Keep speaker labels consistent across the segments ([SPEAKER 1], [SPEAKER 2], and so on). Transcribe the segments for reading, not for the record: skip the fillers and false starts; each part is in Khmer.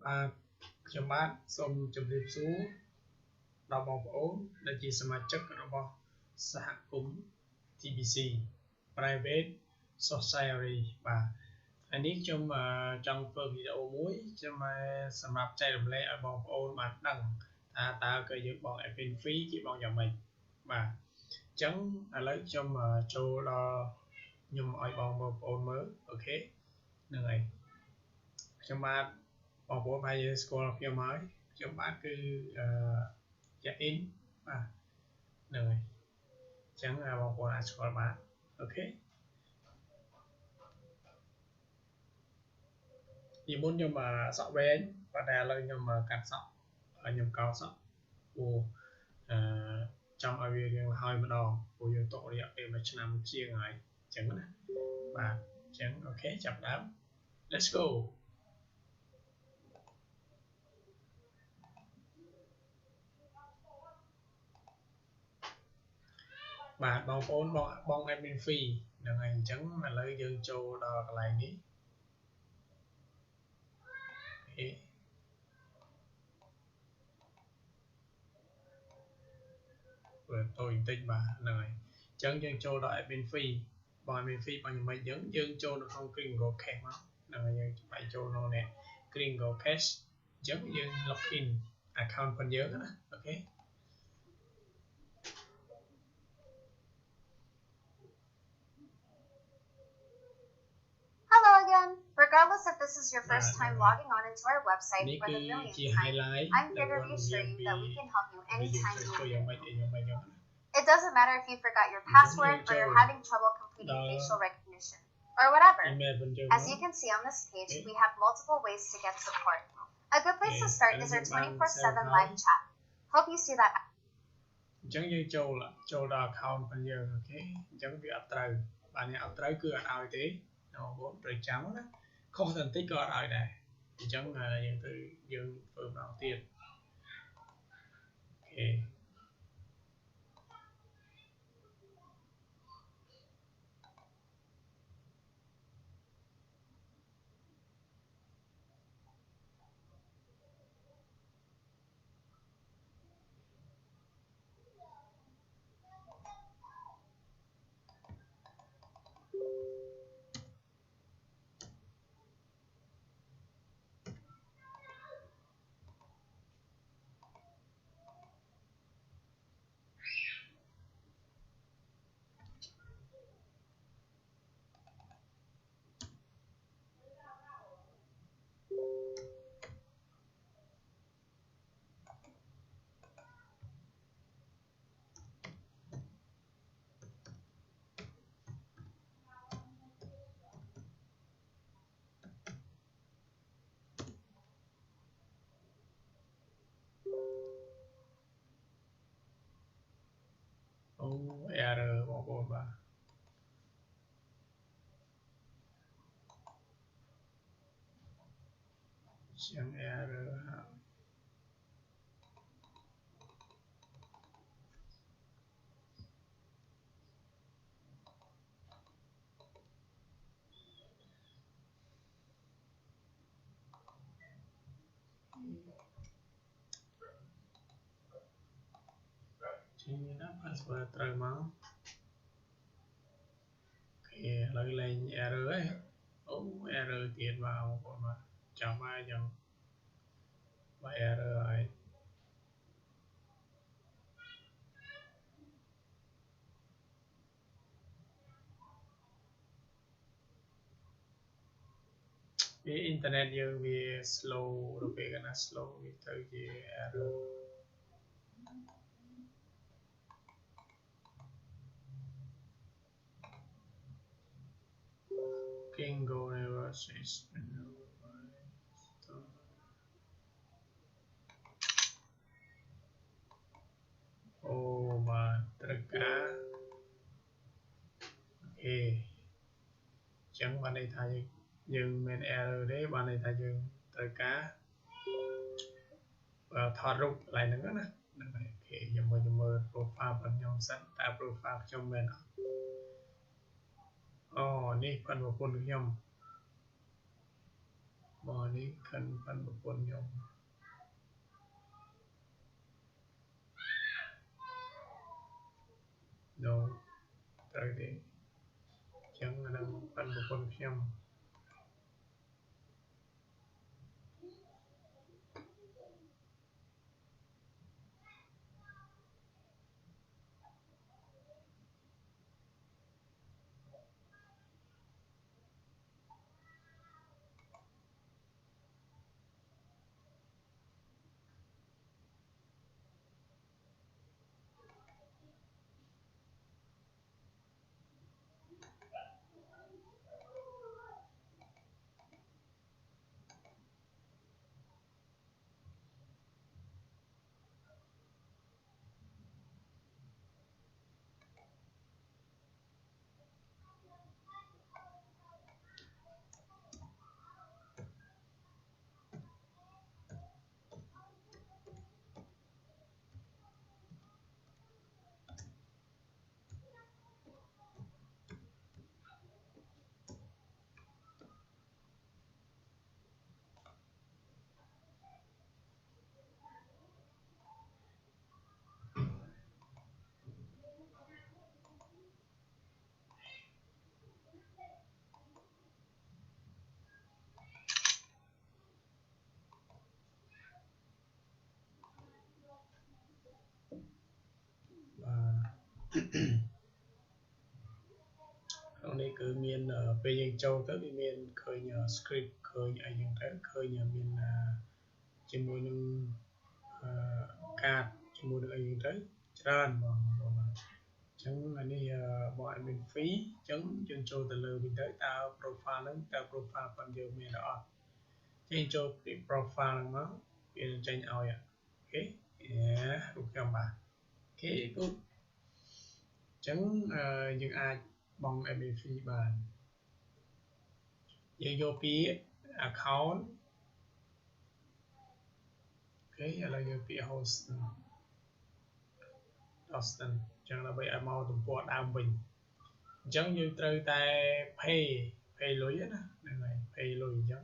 [SPEAKER 1] បាទខ្ញុំបាទសូមជម្រាបសួរដល់បងប្អូនដែលជាសមាជិករបស់សហគមន៍ TBC Private Society បាទថ្ងៃនេះខ្ញុំចង់ធ្វើវីដេអូមួយសម្រាប់ចែករំលែកឲ្យបងប្អូនបានដឹងថាតើគឺយើងបង admin fee គេបងយ៉ាងម៉េចបាទអញ្ចឹងឥឡូវខ្ញុំចូលដល់ខ្ញុំឲ្យបងប្អូនមើលអូខេហ្នឹងហើយខ្ញុំបាទបងប្អូនហើយយើងស្គាល់ខ្ញុំហើយខ្ញុំបាទគឺcheck in បាទហ្នឹងហើយអញ្ចឹងបងប្អូនអាចស្គាល់បានអូខេពីមុនខ្ញុំសក់វែងប៉ុន្តែឥឡូវខ្ញុំកាត់សក់ខ្ញុំកោសក់ព្រោះចង់ឲ្យវារៀងហើយម្ដងព្រោះយើងទុករយៈពេល1ឆ្នាំជាងហើយអញ្ចឹងណាបាទអញ្ចឹងអូខេចាប់ដើម let's goបាទបងប្អូនបង admin fee ហ្នឹងហើយអញ្ចឹងឥឡូវយើងចូលដល់កន្លែងនេះវាតូចបន្តិចបាទហ្នឹងហើយអញ្ចឹងយើងចូលដល់ admin fee បង admin fee បងយ៉ាងម៉េចយើងចូលនៅក្នុង Gringo Cash មកហ្នឹងហើយយើងបែរចូលក្នុងនេះ Gringo Cash អញ្ចឹងយើង login account របស់យើងណាអូខេ
[SPEAKER 2] Regardless if this is your first time logging on into our website for the millionth time, I'm here to reassure you that we can help you anytime you need it. It doesn't matter if you forgot your password or you're having trouble completing facial recognition, or whatever. As you can see on this page, we have multiple ways to get support. A good place to start is our 24/7 live chat. Hope you see that.
[SPEAKER 1] អញ្ចឹងយើងចូលដល់ account របស់យើងអូខេអញ្ចឹងវាអត់ត្រូវបាទនេះអត់ត្រូវគឺអត់ឲ្យទេបងប្អូនត្រូវចាំណាខុសតែបន្តិចក៏អត់ឲ្យដែរអញ្ចឹងយើងធ្វើម្ដងទៀតអូខេerror បងប្អូនបាទជាង error ណា password ត្រូវមកអូខេឥឡូវលេង error ហើយerror ទៀតបាទបងប្អូនបាទចាំហើយចឹងបាទ error ហើយវាអ៊ីនធឺណិតយើងវា slow ទៅពេលណា slow វាទៅជា error Gringo never says no អូបាទត្រូវការអូខេអញ្ចឹងបានន័យថាយើងមាន error ទេបានន័យថាយើងត្រូវការថតរូបកន្លែងហ្នឹងណាហ្នឹងហើយអូខេខ្ញុំមើល profile របស់ខ្ញុំសិនតើ profile ខ្ញុំមែនអត់អូនេះប៉ុនប្រពន្ធខ្ញុំបង នេះខិនប៉ាន់ប្រពន្ធខ្ញុំនោះត្រូវទេចឹងនឹងប៉ាន់ប្រពន្ធខ្ញុំក្នុងនេះគឺមានពេលយើងចូលទៅវាមានឃើញ script ឃើញអីហ្នឹងទៅឃើញមានជាមួយនឹងកាតជាមួយនឹងអីហ្នឹងទៅច្រើនបងអញ្ចឹងអានេះបង admin fee អញ្ចឹងយើងចូលទៅលើវិញទៅតើ profile ហ្នឹងតើ profile ប៉ុនយើងមានឬអត់ចេញចូលពី profile ហ្នឹងមកវានឹងចេញឲ្យអូខេរូបខ្ញុំបាទអូខេ good អញ្ចឹងយើងអាចបង់ admin fee បានយើងយកពី account អូខេឥឡូវយកពី host អញ្ចឹងដើម្បីឲ្យមកទំព័រដើមវិញអញ្ចឹងយើងត្រូវតែ pay លុយណាហ្នឹងហើយ pay លុយអញ្ចឹង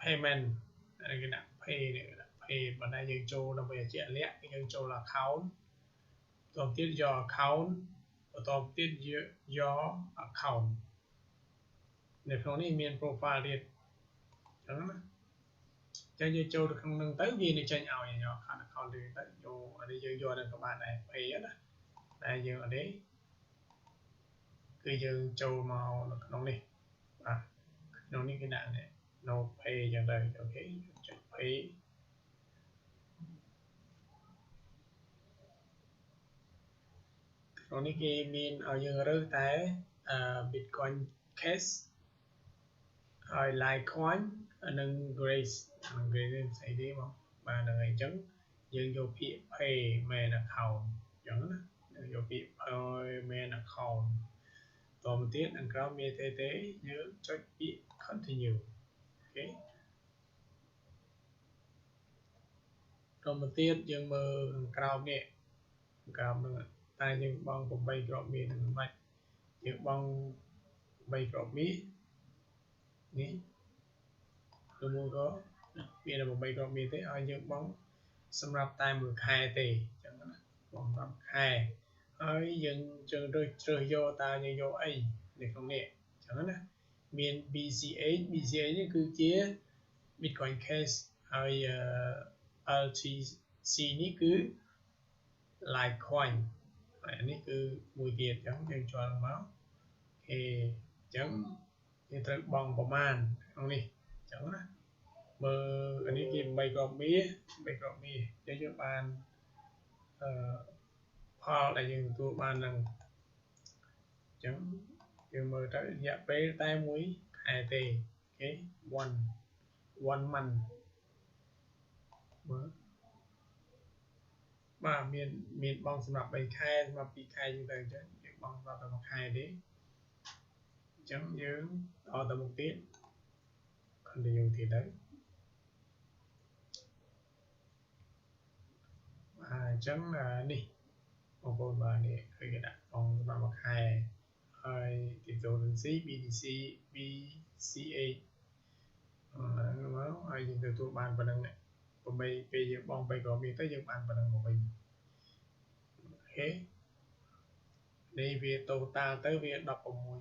[SPEAKER 1] payment គេដាក់ pay បើតែយើងចូលដើម្បីឲ្យជាក់លាក់យើងចូល account បន្តទៀតយក account បន្តទៀតយក account នៅក្នុងនេះមាន profile ទៀតអញ្ចឹងណាចឹងយើងចូលទៅក្នុងនឹងទៅវានឹងចេញឲ្យយក account ទៅយកអានេះយើងយកទៅក៏បានដែរ pay ណាតែយើងអានេះគឺយើងចូលមកនៅក្នុងនេះបាទក្នុងនេះគេដាក់ no pay ចឹងទៅអូខេចុច pay ក្នុងនេះគេមានឲ្យយើងរើសតែ Bitcoin Cash ហើយ Litecoin និង Grace ស្អីទេបងបាទហ្នឹងហើយអញ្ចឹងយើងយកពាក្យ pay main account អញ្ចឹងណាយកពាក្យ pay main account តទៅទៀតខាងក្រោមមានទេយើងចុចពាក្យ continue អូខេតទៅទៀតយើងមើលខាងក្រោមនេះខាងក្រោមហ្នឹងតែយើងបង់8គ្រាប់មាសនឹងមិនបាច់យើងបង់8គ្រាប់មាសនេះឬមួយក៏មាន8គ្រាប់មាសទេឲ្យយើងបង់សម្រាប់តែមួយខែទេអញ្ចឹងណាបង់តាមខែហើយយើងជ្រើសយកតើយើងយកអីនៅក្នុងនេះអញ្ចឹងណាមាន BCH នេះគឺជា Bitcoin Cash ហើយ LTC នេះគឺ Litecoin ហើយនេះគឺមួយទៀតអញ្ចឹងយើងចូលមកអញ្ចឹងយើងត្រូវបង់ប្រមាណក្នុងនេះអញ្ចឹងណាមើលអានេះគេ8គ្រាប់មាសយើងបានផលដែលយើងទទួលបាននឹងអញ្ចឹងយើងមើលទៅរយៈពេលតែមួយខែទេអូខេone month មើលបាទមានបង់សម្រាប់3ខែសម្រាប់2ខែយើងទៅអញ្ចឹងយើងបង់សម្រាប់តែ1ខែទេអញ្ចឹងយើងដល់ទៅមុខទៀត continue ទៀតទៅអញ្ចឹងនេះបងប្អូនបាទនេះគឺគេដាក់បង់សម្រាប់1ខែហើយ cryptocurrency BTC BCH ai nhìn từ tụi bạn và đăng này còn bây giờ bong bây có miếng tới giờ bạn và đăng của mình thế đây việc tàu ta tới việc đọc ở mùi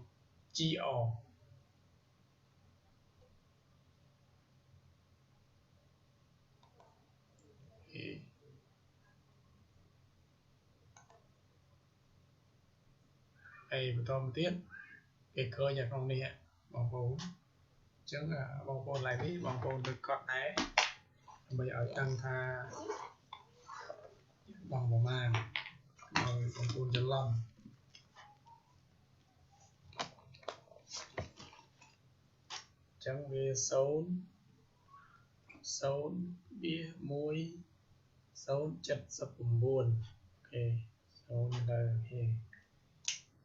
[SPEAKER 1] chi ỏ đây một tôm tiết cái cơ nhà con này bằng vốn chứng là bằng vốn lại đi bằng vốn được con đấy bây ở tăng tha bằng một màn rồi bằng vốn chân lòng chẳng về xấu bia muối xấu chất sập buồn ok xấu là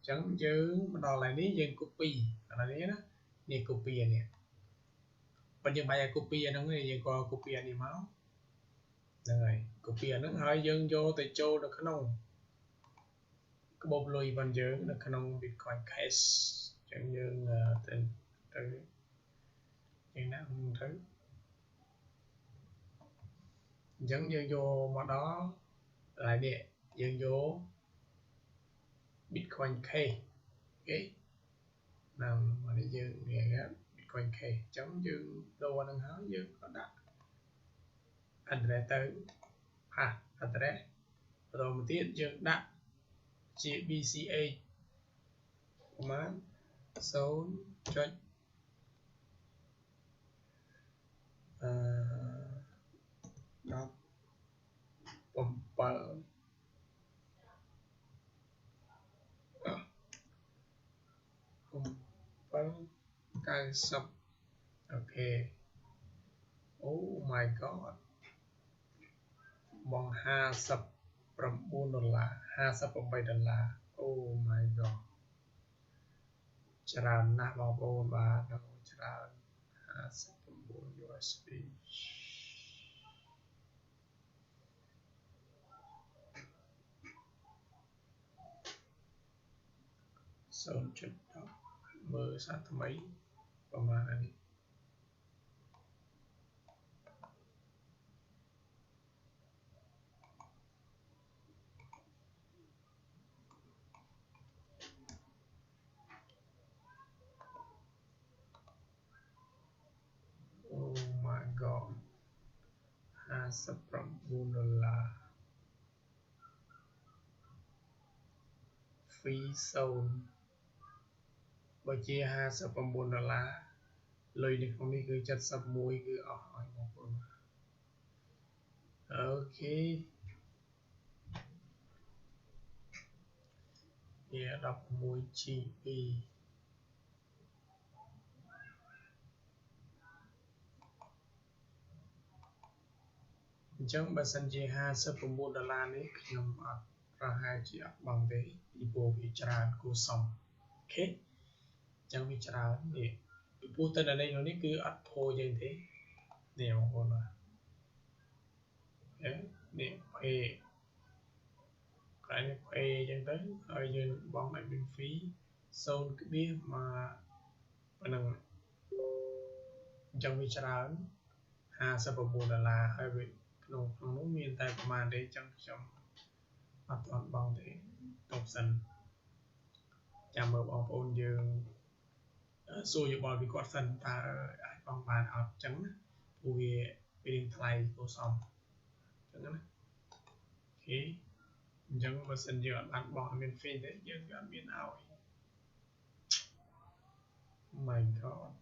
[SPEAKER 1] chẳng chứ đò lại ní dân copy là ní đó ní copy nè bây giờ bài copy nó người dân có copy này máu rồi copy nó hơi dân vô từ châu được không cái bộ lùi bằng dưỡng được không Bitcoin Cash chẳng như tên từ những nào không thứ dẫn dân vô mà đó lại địa dân vô Bitcoin K ok nằm mà đi dương nghề Bitcoin K chống dương đô năng háo dương có đặt address tới address rồi một tiết dương đặt chỉ BCA command số cho dot compile cái sub ok oh my god bằng $54 $58 oh my godច្រើនណាស់បងប្អូនបាទច្រើន59 USD 0.10 មើលសាថ្មីប្រហែលនេះOh my god $59 free zone បើជា$59លុយនេះក្នុងនេះគឺ71គឺអស់ហើយបងប្អូនអូខេវា16 GB អញ្ចឹងបើសិនជា$59នេះខ្ញុំអត់ប្រហែលជាអត់បង់ទេពីព្រោះវាច្រើនគួរសមអូខេអញ្ចឹងវាច្រើននេះពីព្រោះតើនៅនេះគឺអត់ធូរយើងទេនេះបងប្អូនបាទនេះ pay ក្រែង pay អញ្ចឹងទៅហើយយើងបង់ admin fee 0.1ប៉ុណ្ណឹងអញ្ចឹងវាច្រើន$59ហើយវាក្នុងនោះមានតែប្រហែលទេអញ្ចឹងខ្ញុំអត់ទាន់បង់ទេទុកសិនចាំមើលបងប្អូនយើងសួរយោបល់ពីគាត់សិនតើអាចបង់បានអត់អញ្ចឹងណាព្រោះវារៀងថ្លៃគួរសមអញ្ចឹងណាអូខេអញ្ចឹងបើសិនយើងអត់បានបង់មាន fee ទេយើងក៏អត់មានឲ្យ my god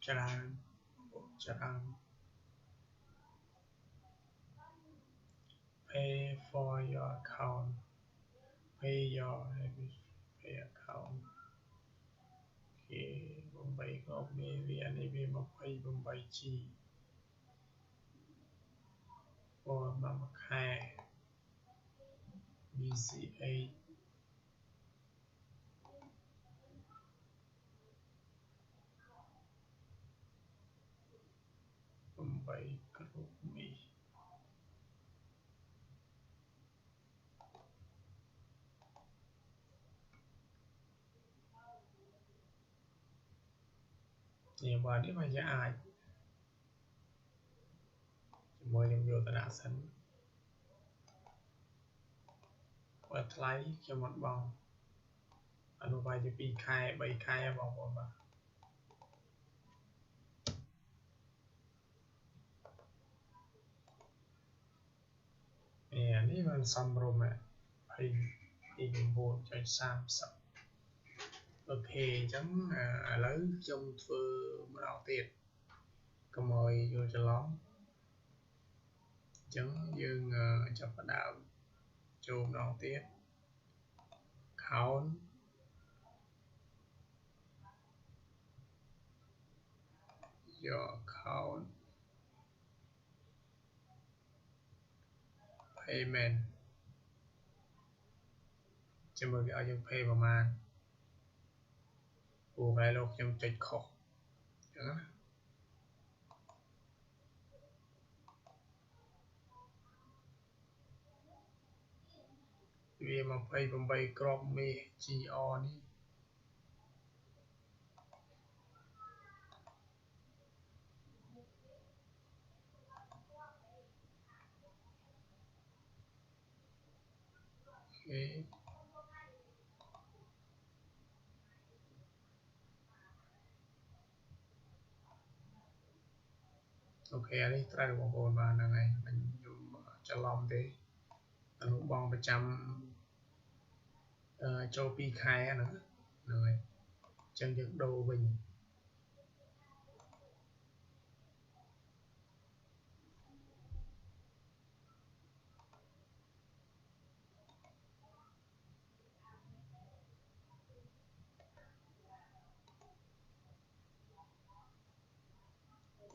[SPEAKER 1] ច្រើន pay for your account pay your pay account អូខេ8ក៏មានវានេះវា 28G មួយខែ BCA 8 8 group me នេះបើនេះមកជាអាចជាមួយខ្ញុំយកទៅដាក់សិនបើថ្លៃខ្ញុំអត់បងអនុវាយជា2ខែ3ខែបងប្អូនបាទនេះมันសំរុំ29.30អូខេអញ្ចឹងឥឡូវខ្ញុំធ្វើម្ដងទៀតកុំឲ្យយល់ច្រឡំអញ្ចឹងយើងចាប់ផ្ដើមចូលម្ដងទៀត count យក count payment ចាំមើលគេឲ្យយើង pay ប្រមាណព្រោះ value ខ្ញុំចុចខុសអញ្ចឹងណាវា28គ្រាប់មេឃ GR នេះអូខេអានេះត្រូវបងប្អូនបាទហ្នឹងហើយមិនខ្ញុំច្រឡំទេអនុបងប្រចាំចូល2ខែហ្នឹងហើយអញ្ចឹងយើងដូរវិញ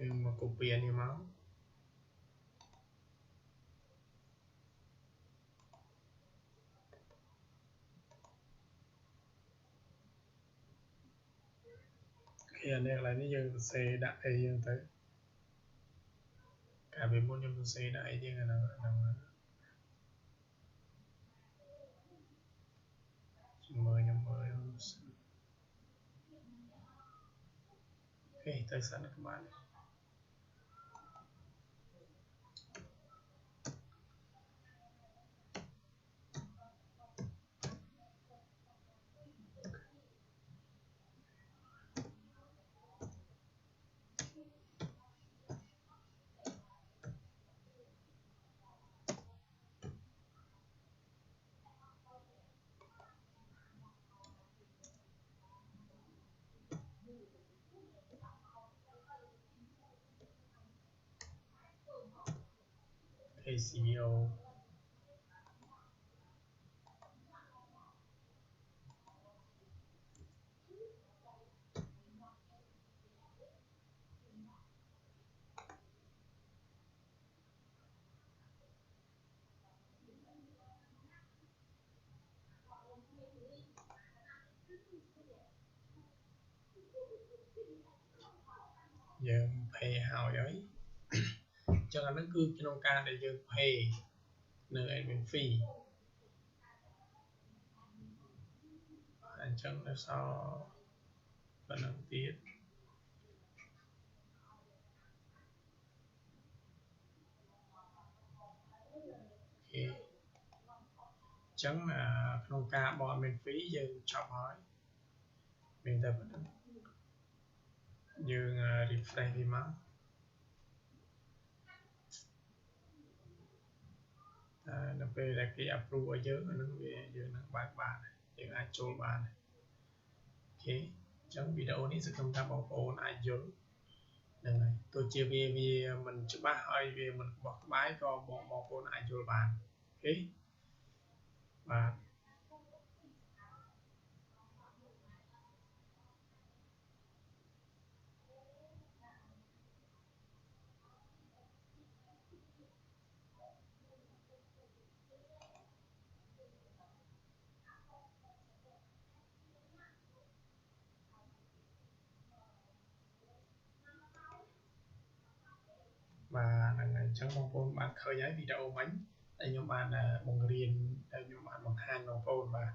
[SPEAKER 1] យើងមក copy នេះមកអានេះកន្លែងនេះយើងសរសេរដាក់អីយើងទៅកាលពីមុនខ្ញុំសរសេរដាក់អីយើងហ្នឹងមើលខ្ញុំមើលអូខេទៅសិនក្បាលACO យើង pay ហើយអញ្ចឹងអាហ្នឹងគឺក្នុងការដែលយើង pay នៅ admin fee អញ្ចឹងនៅសល់ប៉ុណ្ណឹងទៀតអូខេអញ្ចឹងក្នុងការបង់ admin fee យើងចប់ហើយមានតែប៉ុណ្ណឹងយើង refresh វាមកនៅពេលដែលគេ approve ឲ្យយើងអានឹងវាយើងនឹងបើកបានយើងអាចចូលបានអូខេអញ្ចឹងវីដេអូនេះសង្ឃឹមថាបងប្អូនអាចយល់ហ្នឹងហើយទោះជាវាមិនច្បាស់ហើយវាមិនក្បោះក្បាយក៏បងប្អូនអាចយល់បានអូខេបាទ và ngày chẳng mong phone bạn khởi giải video bánh tại nhóm bạn là một riêng tại nhóm bạn bằng hai mong phone và